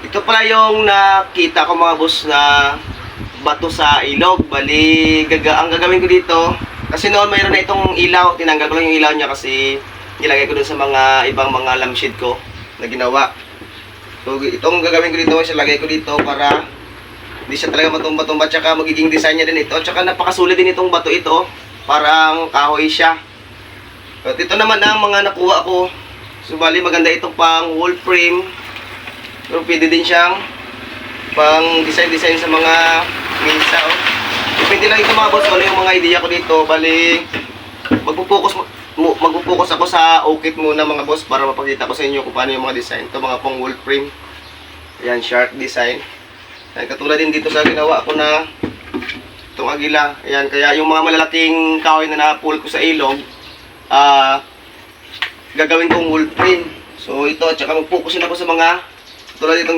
Ito pala yung nakita ko mga boss na bato sa ilog. Bali, ang gagawin ko dito, kasi noon mayroon na itong ilaw. Tinanggal ko lang yung ilaw niya kasi nilagay ko dun sa mga ibang mga lampshade ko na ginawa. So, itong gagawin ko dito, lagay ko dito para hindi siya talaga matumba-tumba. Tsaka magiging design niya din ito. Tsaka napakasulit din itong bato ito. Parang kahoy siya. At ito naman ang mga nakuha ko. So, bali maganda itong pang wall frame. Pero pwede din siyang pang design sa mga minsa. Oh. Depende lang ito mga boss. Ano yung mga idea ko dito. Bali, magpo-focus ako sa okit muna mga boss para mapakita ko sa inyo kung paano yung mga design. Ito mga pang wall frame. Ayan, shark design. Ayan, katulad din dito sa ginawa ko na itong agila. Ayan, kaya yung mga malalaking kahoy na na-pull ko sa ilog, gagawin kong wall frame. So ito, tsaka mag-focus din ako sa mga tulad itong